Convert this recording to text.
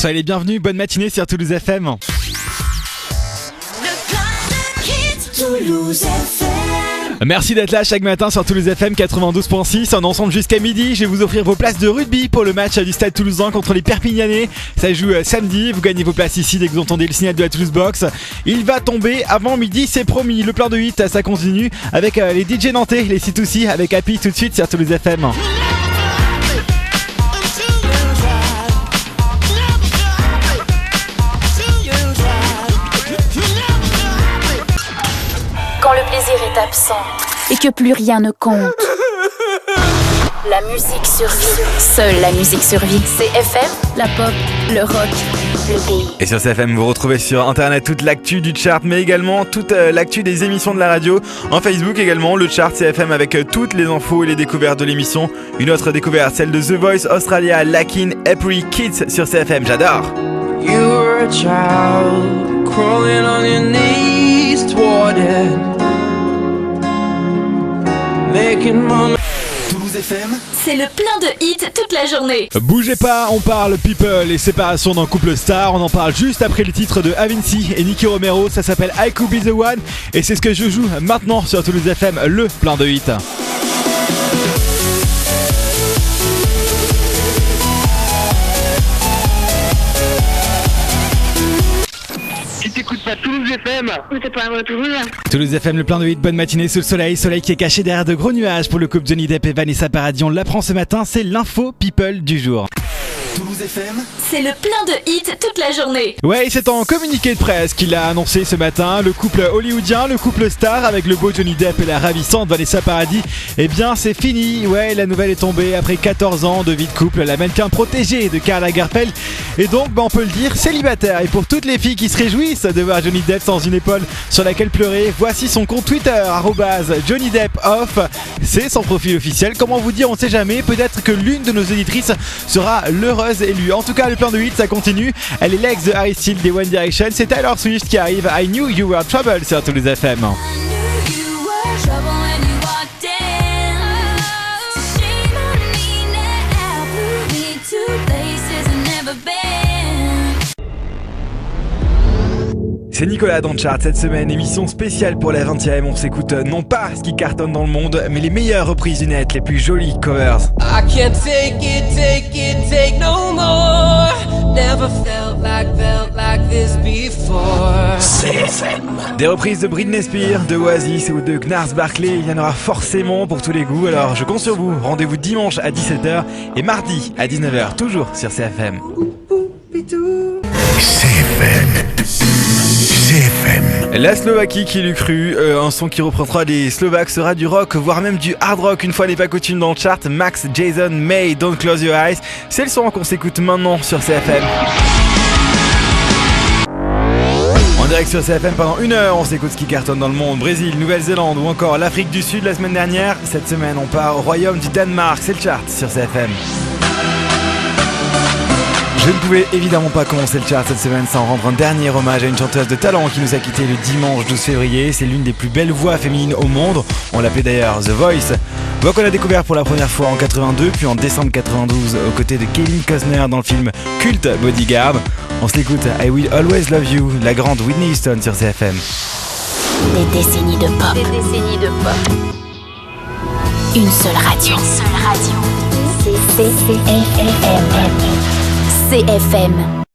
soyez les bienvenus, bonne matinée sur Toulouse FM. Toulouse FM. Merci d'être là chaque matin sur Toulouse FM 92.6. En ensemble jusqu'à midi, je vais vous offrir vos places de rugby pour le match du Stade Toulousain contre les Perpignanais. Ça joue samedi, vous gagnez vos places ici dès que vous entendez le signal de la Toulouse Box. Il va tomber avant midi, c'est promis. Le plein de 8, ça continue avec les DJ nantais, les C2C avec Happy tout de suite sur Toulouse FM. Quand le plaisir est absent et que plus rien ne compte, la musique survit. Seule la musique survit. C'est FM, la pop, le rock, le pays. Et sur CFM, vous retrouvez sur internet toute l'actu du chart, mais également toute l'actu des émissions de la radio. En Facebook également, le chart CFM avec toutes les infos et les découvertes de l'émission. Une autre découverte, celle de The Voice Australia, Lakin, Epri, Kids sur CFM. J'adore. You were a child crawling on your knees toward it, making mom. Toulouse FM. C'est le plein de hits toute la journée. Bougez pas, on parle people et séparation d'un couple star. On en parle juste après le titre de Avinci et Nicky Romero. Ça s'appelle I Could Be The One et c'est ce que je joue maintenant sur Toulouse FM, le plein de hits. Si t'écoutes pas Toulouse FM, C'est pas à Toulouse. Toulouse FM, le plein de hits, bonne matinée sous le soleil. Soleil qui est caché derrière de gros nuages pour le couple Johnny Depp et Vanessa Paradis. On l'apprend ce matin, c'est l'info people du jour. Toulouse FM. C'est le plein de hits toute la journée. Ouais, c'est en communiqué de presse qu'il a annoncé ce matin. Le couple hollywoodien, le couple star avec le beau Johnny Depp et la ravissante Vanessa Paradis. Eh bien, c'est fini. Ouais, la nouvelle est tombée après 14 ans de vie de couple. La mannequin protégée de Karl Lagerfeld et donc, on peut le dire, célibataire. Et pour toutes les filles qui se réjouissent de voir Johnny Depp sans une épaule sur laquelle pleurer, voici son compte Twitter, @JohnnyDeppOff. C'est son profil officiel. Comment vous dire, on sait jamais. Peut-être que l'une de nos éditrices sera l'heureuse élue. En tout cas, le plein de hits, ça continue. Elle est l'ex de Harry Styles des One Direction. C'est Taylor Swift qui arrive. I Knew You Were Trouble sur Toulouse FM. C'est Nicolas dans le chart cette semaine, émission spéciale pour la 20e. On s'écoute non pas ce qui cartonne dans le monde, mais les meilleures reprises du net, les plus jolies covers. I can't take it no more. Never felt like this before. CFM. Des reprises de Britney Spears, de Oasis ou de Gnars Barkley, il y en aura forcément pour tous les goûts. Alors je compte sur vous, rendez-vous dimanche à 17h et mardi à 19h, toujours sur CFM. La Slovaquie qui l'eût cru, un son qui reprendra les Slovaques sera du rock, voire même du hard rock, une fois n'est pas coutume dans le chart. Max, Jason, May, Don't Close Your Eyes, c'est le son qu'on s'écoute maintenant sur CFM. En direct sur CFM pendant 1 heure, on s'écoute ce qui cartonne dans le monde. Brésil, Nouvelle-Zélande ou encore l'Afrique du Sud la semaine dernière. Cette semaine, on part au royaume du Danemark, c'est le chart sur CFM. Je ne pouvais évidemment pas commencer le chart cette semaine sans rendre un dernier hommage à une chanteuse de talent qui nous a quitté le dimanche 12 février. C'est l'une des plus belles voix féminines au monde. On l'appelait d'ailleurs The Voice. Voix qu'on a découvert pour la première fois en 82, puis en décembre 92 aux côtés de Kevin Costner dans le film culte Bodyguard. On se l'écoute, I Will Always Love You, la grande Whitney Houston sur CFM. Des décennies de pop. Des décennies de pop. Une seule radio. C'est CFM. CFM.